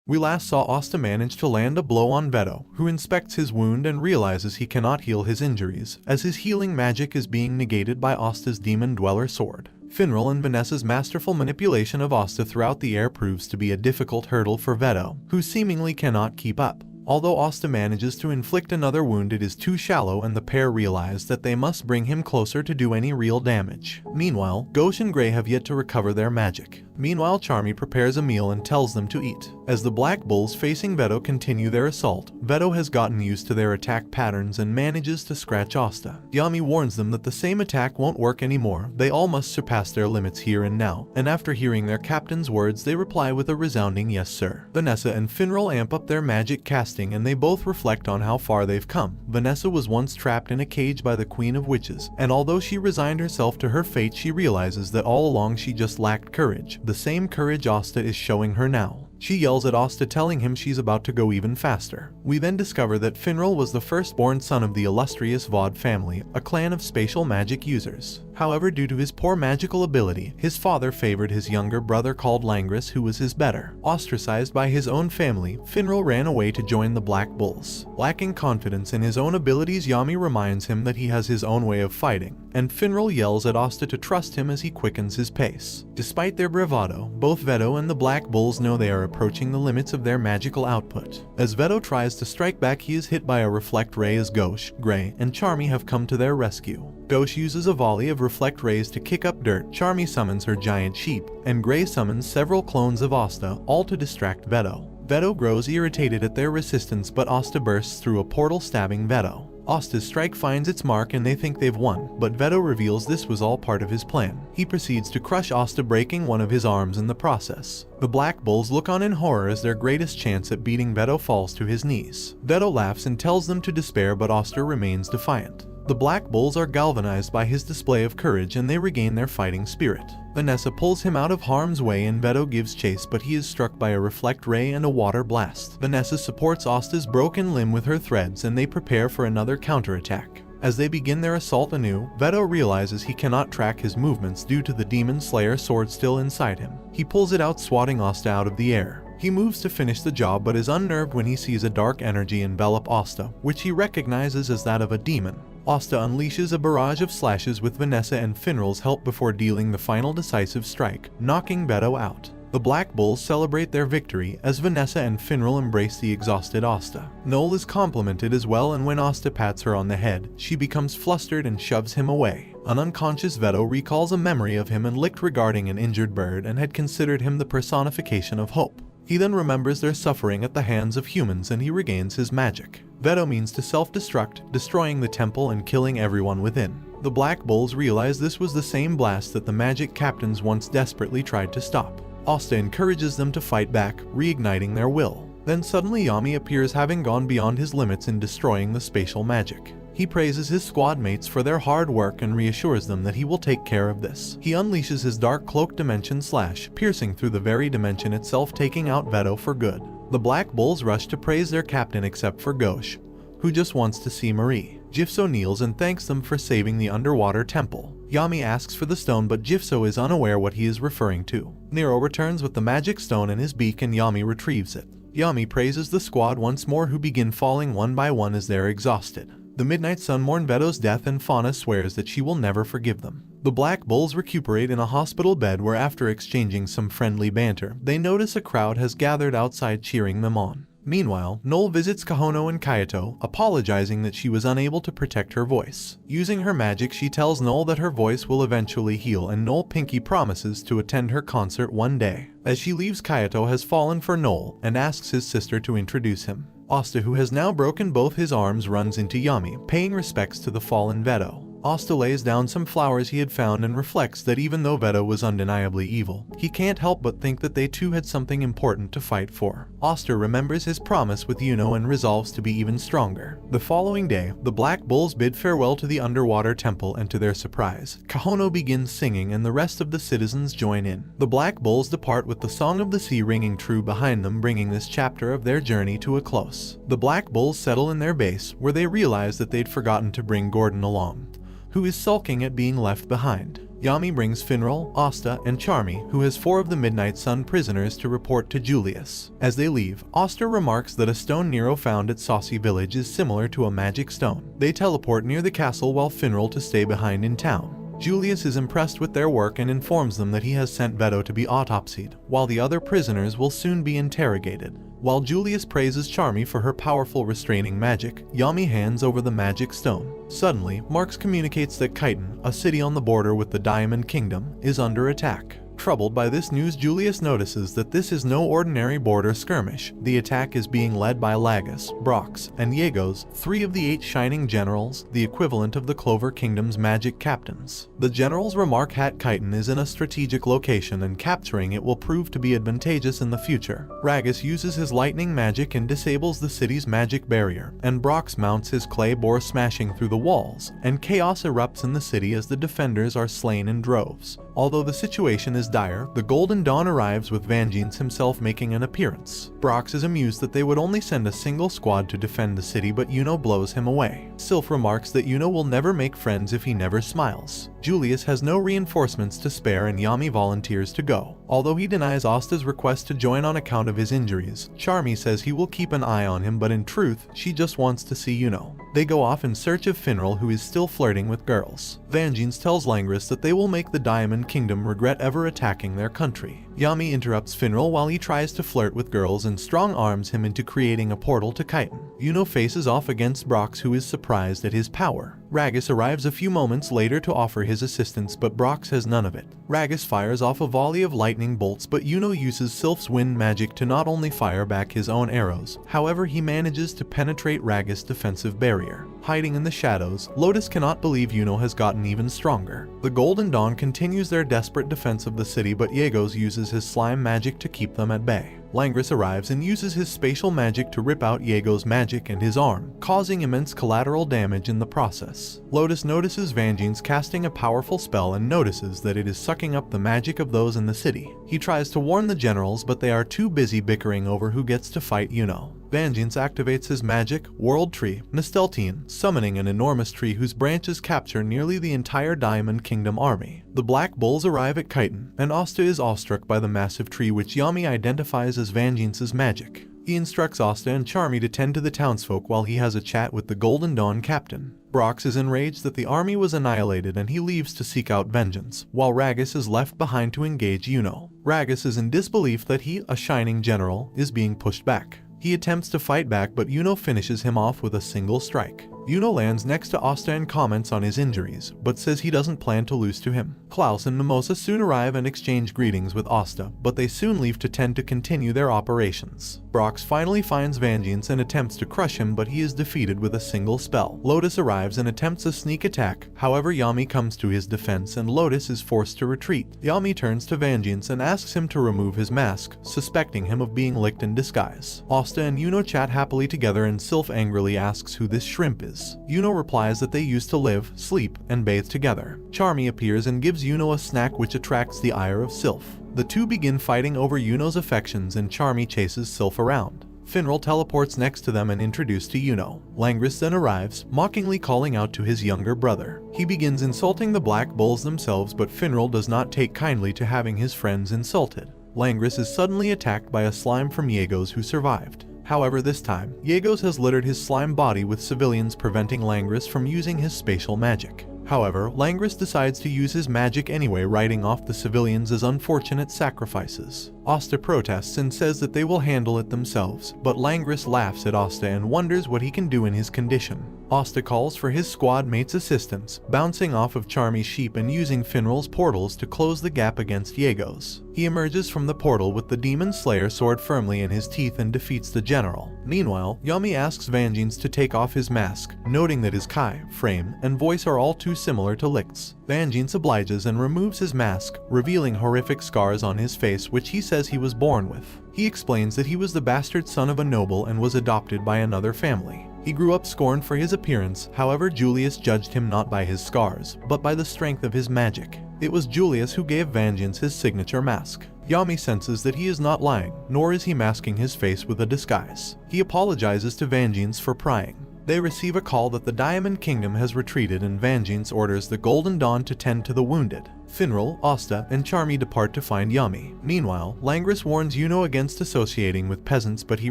We last saw Asta manage to land a blow on Veto, who inspects his wound and realizes he cannot heal his injuries, as his healing magic is being negated by Asta's Demon Dweller sword. Finral and Vanessa's masterful manipulation of Asta throughout the air proves to be a difficult hurdle for Veto, who seemingly cannot keep up. Although Asta manages to inflict another wound, it is too shallow and the pair realize that they must bring him closer to do any real damage. Meanwhile, Ghosh and Gray have yet to recover their magic. Meanwhile, Charmy prepares a meal and tells them to eat. As the Black Bulls facing Veto continue their assault, Veto has gotten used to their attack patterns and manages to scratch Asta. Yami warns them that the same attack won't work anymore, they all must surpass their limits here and now, and after hearing their captain's words they reply with a resounding yes sir. Vanessa and Finral amp up their magic casting and they both reflect on how far they've come. Vanessa was once trapped in a cage by the Queen of Witches, and although she resigned herself to her fate, she realizes that all along she just lacked courage, the same courage Asta is showing her now. She yells at Asta, telling him she's about to go even faster. We then discover that Finral was the firstborn son of the illustrious Vaude family, a clan of spatial magic users. However, due to his poor magical ability, his father favored his younger brother called Langris, who was his better. Ostracized by his own family, Finral ran away to join the Black Bulls. Lacking confidence in his own abilities, Yami reminds him that he has his own way of fighting, and Finral yells at Asta to trust him as he quickens his pace. Despite their bravado, both Veto and the Black Bulls know they are approaching the limits of their magical output. As Veto tries to strike back, he is hit by a reflect ray as Ghosh, Gray, and Charmy have come to their rescue. Ghosh uses a volley of reflect rays to kick up dirt, Charmy summons her giant sheep, and Gray summons several clones of Asta, all to distract Veto. Veto grows irritated at their resistance, but Asta bursts through a portal, stabbing Veto. Asta's strike finds its mark and they think they've won, but Veto reveals this was all part of his plan. He proceeds to crush Asta, breaking one of his arms in the process. The Black Bulls look on in horror as their greatest chance at beating Veto falls to his knees. Veto laughs and tells them to despair, but Asta remains defiant. The Black Bulls are galvanized by his display of courage and they regain their fighting spirit. Vanessa pulls him out of harm's way and Veto gives chase, but he is struck by a reflect ray and a water blast. Vanessa supports Asta's broken limb with her threads and they prepare for another counterattack. As they begin their assault anew, Veto realizes he cannot track his movements due to the Demon Slayer sword still inside him. He pulls it out, swatting Asta out of the air. He moves to finish the job but is unnerved when he sees a dark energy envelop Asta, which he recognizes as that of a demon. Asta unleashes a barrage of slashes with Vanessa and Finral's help before dealing the final decisive strike, knocking Veto out. The Black Bulls celebrate their victory as Vanessa and Finral embrace the exhausted Asta. Noel is complimented as well, and when Asta pats her on the head, she becomes flustered and shoves him away. An unconscious Veto recalls a memory of him and licked regarding an injured bird and had considered him the personification of hope. He then remembers their suffering at the hands of humans and he regains his magic. Veto means to self-destruct, destroying the temple and killing everyone within. The Black Bulls realize this was the same blast that the magic captains once desperately tried to stop. Asta encourages them to fight back, reigniting their will. Then suddenly Yami appears, having gone beyond his limits in destroying the spatial magic. He praises his squad mates for their hard work and reassures them that he will take care of this. He unleashes his dark cloak dimension slash, piercing through the very dimension itself, taking out Veto for good. The Black Bulls rush to praise their captain except for Ghosh, who just wants to see Marie. Jifso kneels and thanks them for saving the underwater temple. Yami asks for the stone, but Jifso is unaware what he is referring to. Nero returns with the magic stone in his beak and Yami retrieves it. Yami praises the squad once more, who begin falling one by one as they're exhausted. The Midnight Sun mourn Veto's death and Fauna swears that she will never forgive them. The Black Bulls recuperate in a hospital bed where, after exchanging some friendly banter, they notice a crowd has gathered outside cheering them on. Meanwhile, Noel visits Kahono and Kayato, apologizing that she was unable to protect her voice. Using her magic, she tells Noel that her voice will eventually heal, and Noel Pinky promises to attend her concert one day. As she leaves, Kayato has fallen for Noel and asks his sister to introduce him. Asta, who has now broken both his arms, runs into Yami, paying respects to the fallen Veto. Asta lays down some flowers he had found and reflects that even though Veto was undeniably evil, he can't help but think that they too had something important to fight for. Asta remembers his promise with Yuno and resolves to be even stronger. The following day, the Black Bulls bid farewell to the underwater temple, and to their surprise, Kahono begins singing and the rest of the citizens join in. The Black Bulls depart with the Song of the Sea ringing true behind them, bringing this chapter of their journey to a close. The Black Bulls settle in their base, where they realize that they'd forgotten to bring Gordon along, who is sulking at being left behind. Yami brings Finral, Asta, and Charmy, who has 4 of the Midnight Sun prisoners, to report to Julius. As they leave, Asta remarks that a stone Nero found at Saucy Village is similar to a magic stone. They teleport near the castle while Finral to stay behind in town. Julius is impressed with their work and informs them that he has sent Veto to be autopsied, while the other prisoners will soon be interrogated. While Julius praises Charmy for her powerful restraining magic, Yami hands over the magic stone. Suddenly, Marx communicates that Chiton, a city on the border with the Diamond Kingdom, is under attack. Troubled by this news, Julius notices that this is no ordinary border skirmish. The attack is being led by Lagus, Brox, and Yegos, 3 of the 8 Shining Generals, the equivalent of the Clover Kingdom's magic captains. The generals remark that Chiton is in a strategic location and capturing it will prove to be advantageous in the future. Ragus uses his lightning magic and disables the city's magic barrier, and Brox mounts his clay boar, smashing through the walls, and chaos erupts in the city as the defenders are slain in droves. Although the situation is dire, the Golden Dawn arrives with Vangeance himself making an appearance. Brox is amused that they would only send a single squad to defend the city, but Yuno blows him away. Sylph remarks that Yuno will never make friends if he never smiles. Julius has no reinforcements to spare and Yami volunteers to go. Although he denies Asta's request to join on account of his injuries, Charmy says he will keep an eye on him, but in truth, she just wants to see Yuno. They go off in search of Finral, who is still flirting with girls. Vangeance tells Langris that they will make the Diamond Kingdom regret ever attacking their country. Yami interrupts Finral while he tries to flirt with girls and strong-arms him into creating a portal to Chiton. Yuno faces off against Brox, who is surprised at his power. Ragus arrives a few moments later to offer his assistance, but Brox has none of it. Ragus fires off a volley of lightning bolts, but Yuno uses Sylph's wind magic to not only fire back his own arrows, however he manages to penetrate Ragus' defensive barrier. Hiding in the shadows, Lotus cannot believe Yuno has gotten even stronger. The Golden Dawn continues their desperate defense of the city, but Yegos uses his slime magic to keep them at bay. Langris arrives and uses his spatial magic to rip out Yegos' magic and his arm, causing immense collateral damage in the process. Lotus notices Vangeance casting a powerful spell and notices that it is sucking up the magic of those in the city. He tries to warn the generals, but they are too busy bickering over who gets to fight Yuno. Vangeance activates his magic, World Tree, Nesteltine, summoning an enormous tree whose branches capture nearly the entire Diamond Kingdom army. The Black Bulls arrive at Chiton, and Asta is awestruck by the massive tree, which Yami identifies as Vangeance's magic. He instructs Asta and Charmy to tend to the townsfolk while he has a chat with the Golden Dawn captain. Brox is enraged that the army was annihilated and he leaves to seek out vengeance, while Ragus is left behind to engage Yuno. Ragus is in disbelief that he, a shining general, is being pushed back. He attempts to fight back, but Yuno finishes him off with a single strike. Yuno lands next to Asta and comments on his injuries, but says he doesn't plan to lose to him. Klaus and Mimosa soon arrive and exchange greetings with Asta, but they soon leave to tend to continue their operations. Brox finally finds Vangeance and attempts to crush him, but he is defeated with a single spell. Lotus arrives and attempts a sneak attack, however Yami comes to his defense and Lotus is forced to retreat. Yami turns to Vangeance and asks him to remove his mask, suspecting him of being licked in disguise. Asta and Yuno chat happily together and Sylph angrily asks who this shrimp is. Yuno replies that they used to live, sleep, and bathe together. Charmy appears and gives Yuno a snack which attracts the ire of Sylph. The two begin fighting over Yuno's affections and Charmy chases Sylph around. Finral teleports next to them and introduced to Yuno. Langris then arrives, mockingly calling out to his younger brother. He begins insulting the Black Bulls themselves, but Finral does not take kindly to having his friends insulted. Langris is suddenly attacked by a slime from Yegos who survived. However, this time, Yegos has littered his slime body with civilians, preventing Langris from using his spatial magic. However, Langris decides to use his magic anyway, writing off the civilians as unfortunate sacrifices. Asta protests and says that they will handle it themselves, but Langris laughs at Asta and wonders what he can do in his condition. Asta calls for his squad mates' assistance, bouncing off of Charmy's sheep and using Finral's portals to close the gap against Yegos. He emerges from the portal with the Demon Slayer sword firmly in his teeth and defeats the general. Meanwhile, Yami asks Vangeance to take off his mask, noting that his Kai, frame, and voice are all too similar to Licht's. Vangeance obliges and removes his mask, revealing horrific scars on his face which he says he was born with. He explains that he was the bastard son of a noble and was adopted by another family. He grew up scorned for his appearance, however Julius judged him not by his scars, but by the strength of his magic. It was Julius who gave Vangeance his signature mask. Yami senses that he is not lying, nor is he masking his face with a disguise. He apologizes to Vangeance for prying. They receive a call that the Diamond Kingdom has retreated and Vangeance orders the Golden Dawn to tend to the wounded. Finral, Asta, and Charmy depart to find Yami. Meanwhile, Langris warns Yuno against associating with peasants, but he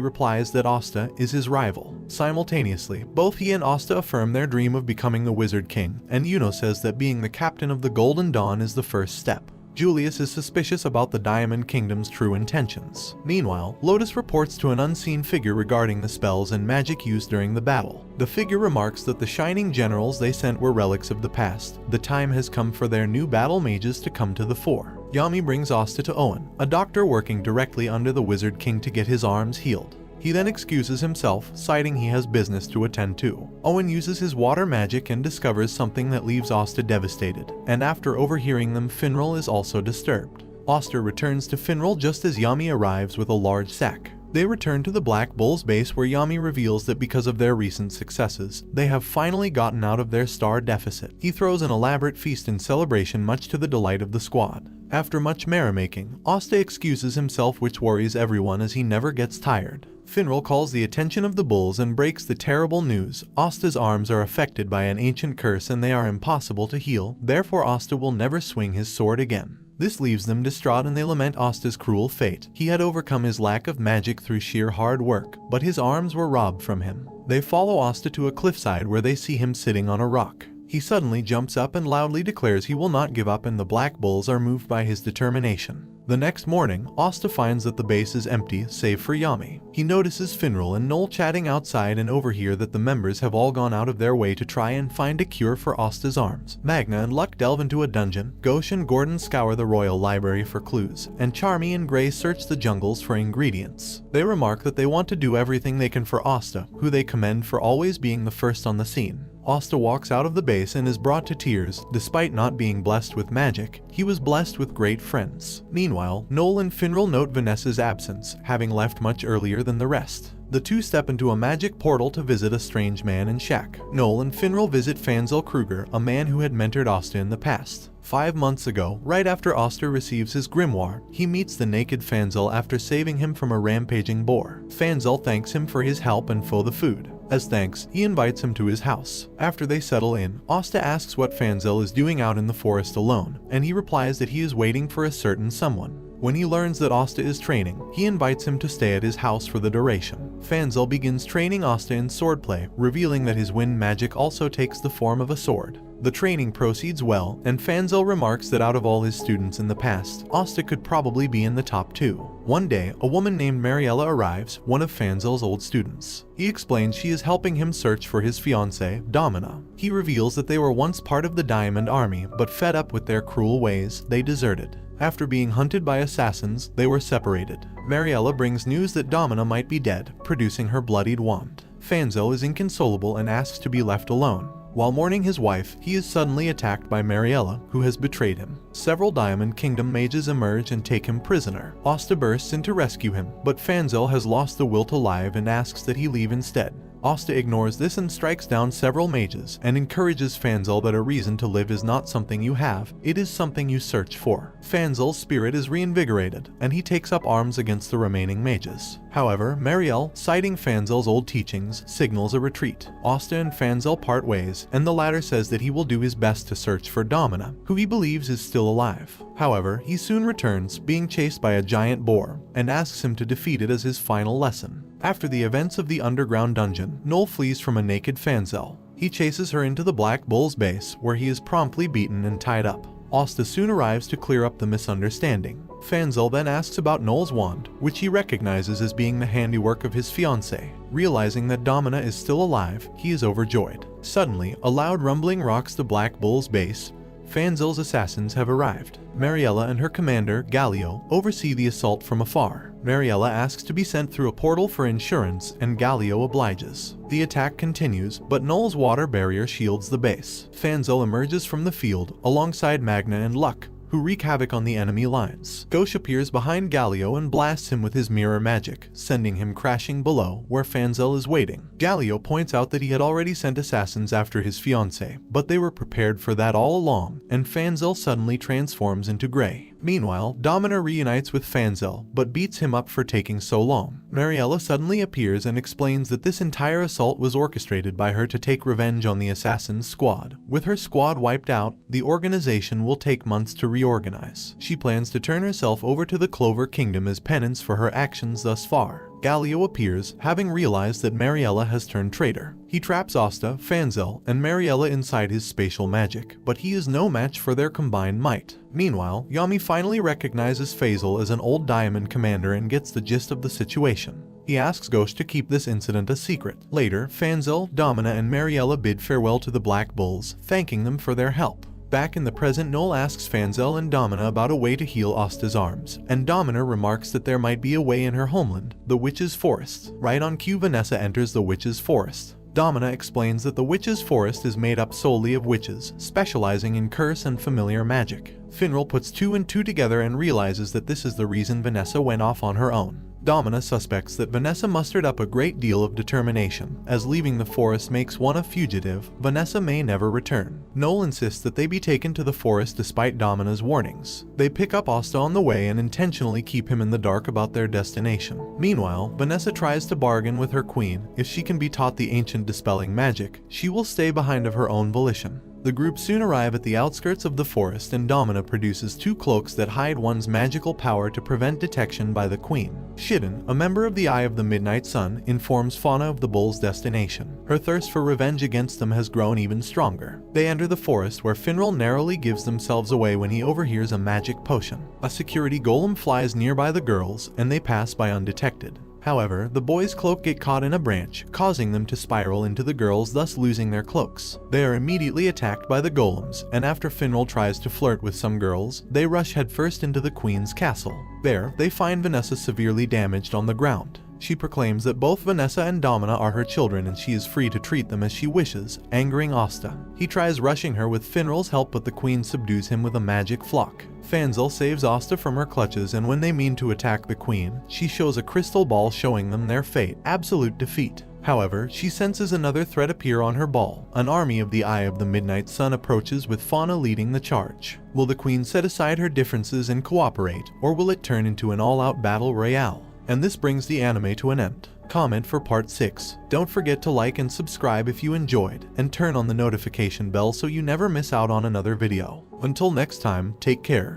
replies that Asta is his rival. Simultaneously, both he and Asta affirm their dream of becoming the Wizard King, and Yuno says that being the captain of the Golden Dawn is the first step. Julius is suspicious about the Diamond Kingdom's true intentions. Meanwhile, Lotus reports to an unseen figure regarding the spells and magic used during the battle. The figure remarks that the shining generals they sent were relics of the past. The time has come for their new battle mages to come to the fore. Yami brings Asta to Owen, a doctor working directly under the Wizard King, to get his arms healed. He then excuses himself, citing he has business to attend to. Owen uses his water magic and discovers something that leaves Asta devastated, and after overhearing them, Finral is also disturbed. Asta returns to Finral just as Yami arrives with a large sack. They return to the Black Bull's base, where Yami reveals that because of their recent successes, they have finally gotten out of their star deficit. He throws an elaborate feast in celebration, much to the delight of the squad. After much merrymaking, Asta excuses himself, which worries everyone as he never gets tired. Finral calls the attention of the bulls and breaks the terrible news. Asta's arms are affected by an ancient curse and they are impossible to heal, therefore Asta will never swing his sword again. This leaves them distraught and they lament Asta's cruel fate. He had overcome his lack of magic through sheer hard work, but his arms were robbed from him. They follow Asta to a cliffside where they see him sitting on a rock. He suddenly jumps up and loudly declares he will not give up, and the Black Bulls are moved by his determination. The next morning, Asta finds that the base is empty save for Yami. He notices Finral and Noel chatting outside and overhear that the members have all gone out of their way to try and find a cure for Asta's arms. Magna and Luck delve into a dungeon, Gauche and Gordon scour the royal library for clues, and Charmy and Gray search the jungles for ingredients. They remark that they want to do everything they can for Asta, who they commend for always being the first on the scene. Asta walks out of the base and is brought to tears. Despite not being blessed with magic, he was blessed with great friends. Meanwhile, Noel and Finral note Vanessa's absence, having left much earlier than the rest. The two step into a magic portal to visit a strange man in shack. Noel and Finral visit Fanzel Kruger, a man who had mentored Asta in the past. 5 months ago, right after Asta receives his grimoire, he meets the naked Fanzel after saving him from a rampaging boar. Fanzel thanks him for his help and for the food. As thanks, he invites him to his house. After they settle in, Asta asks what Fanzel is doing out in the forest alone, and he replies that he is waiting for a certain someone. When he learns that Asta is training, he invites him to stay at his house for the duration. Fanzel begins training Asta in swordplay, revealing that his wind magic also takes the form of a sword. The training proceeds well, and Fanzel remarks that out of all his students in the past, Asta could probably be in the top 2. One day, a woman named Mariella arrives, one of Fanzel's old students. He explains she is helping him search for his fiancée, Domina. He reveals that they were once part of the Diamond Army, but fed up with their cruel ways, they deserted. After being hunted by assassins, they were separated. Mariella brings news that Domina might be dead, producing her bloodied wand. Fanzel is inconsolable and asks to be left alone. While mourning his wife, he is suddenly attacked by Mariella, who has betrayed him. Several Diamond Kingdom mages emerge and take him prisoner. Asta bursts in to rescue him, but Fanzel has lost the will to live and asks that he leave instead. Asta ignores this and strikes down several mages, and encourages Fanzel that a reason to live is not something you have, it is something you search for. Fanzel's spirit is reinvigorated, and he takes up arms against the remaining mages. However, Marielle, citing Fanzel's old teachings, signals a retreat. Asta and Fanzel part ways, and the latter says that he will do his best to search for Domina, who he believes is still alive. However, he soon returns, being chased by a giant boar, and asks him to defeat it as his final lesson. After the events of the underground dungeon, Noel flees from a naked Fanzel. He chases her into the Black Bull's base, where he is promptly beaten and tied up. Asta soon arrives to clear up the misunderstanding. Fanzel then asks about Noel's wand, which he recognizes as being the handiwork of his fiancée. Realizing that Domina is still alive, he is overjoyed. Suddenly, a loud rumbling rocks the Black Bull's base. Fanzel's assassins have arrived. Mariella and her commander, Gallio, oversee the assault from afar. Mariella asks to be sent through a portal for insurance, and Gallio obliges. The attack continues, but Noel's water barrier shields the base. Fanzel emerges from the field, alongside Magna and Luck, who wreak havoc on the enemy lines. Gauche appears behind Galio and blasts him with his mirror magic, sending him crashing below, where Fanzel is waiting. Galio points out that he had already sent assassins after his fiancée, but they were prepared for that all along, and Fanzel suddenly transforms into Grey. Meanwhile, Domina reunites with Fanzel, but beats him up for taking so long. Mariella suddenly appears and explains that this entire assault was orchestrated by her to take revenge on the assassin's squad. With her squad wiped out, the organization will take months to reorganize. She plans to turn herself over to the Clover Kingdom as penance for her actions thus far. Galio appears, having realized that Mariella has turned traitor. He traps Asta, Fanzel, and Mariella inside his spatial magic, but he is no match for their combined might. Meanwhile, Yami finally recognizes Faisal as an old diamond commander and gets the gist of the situation. He asks Ghost to keep this incident a secret. Later, Fanzel, Domina, and Mariella bid farewell to the Black Bulls, thanking them for their help. Back in the present, Noel asks Fanzel and Domina about a way to heal Asta's arms, and Domina remarks that there might be a way in her homeland, the Witch's Forest. Right on cue, Vanessa enters the Witch's Forest. Domina explains that the Witch's Forest is made up solely of witches, specializing in curse and familiar magic. Finral puts 2 and 2 together and realizes that this is the reason Vanessa went off on her own. Domina suspects that Vanessa mustered up a great deal of determination, as leaving the forest makes one a fugitive. Vanessa may never return. Noel insists that they be taken to the forest despite Domina's warnings. They pick up Asta on the way and intentionally keep him in the dark about their destination. Meanwhile, Vanessa tries to bargain with her queen. If she can be taught the ancient dispelling magic, she will stay behind of her own volition. The group soon arrive at the outskirts of the forest, and Domina produces 2 cloaks that hide one's magical power to prevent detection by the queen. Shiden, a member of the Eye of the Midnight Sun, informs Fauna of the bull's destination. Her thirst for revenge against them has grown even stronger. They enter the forest, where Finral narrowly gives themselves away when he overhears a magic potion. A security golem flies nearby the girls, and they pass by undetected. However, the boys' cloak get caught in a branch, causing them to spiral into the girls, thus losing their cloaks. They are immediately attacked by the golems, and after Finral tries to flirt with some girls, they rush headfirst into the queen's castle. There, they find Vanessa severely damaged on the ground. She proclaims that both Vanessa and Domina are her children and she is free to treat them as she wishes, angering Asta. He tries rushing her with Finral's help, but the queen subdues him with a magic flock. Fanzel saves Asta from her clutches, and when they mean to attack the queen, she shows a crystal ball showing them their fate: absolute defeat. However, she senses another threat appear on her ball. An army of the Eye of the Midnight Sun approaches, with Fauna leading the charge. Will the queen set aside her differences and cooperate, or will it turn into an all-out battle royale? And this brings the anime to an end. Comment for part 6. Don't forget to like and subscribe if you enjoyed, and turn on the notification bell so you never miss out on another video. Until next time, take care.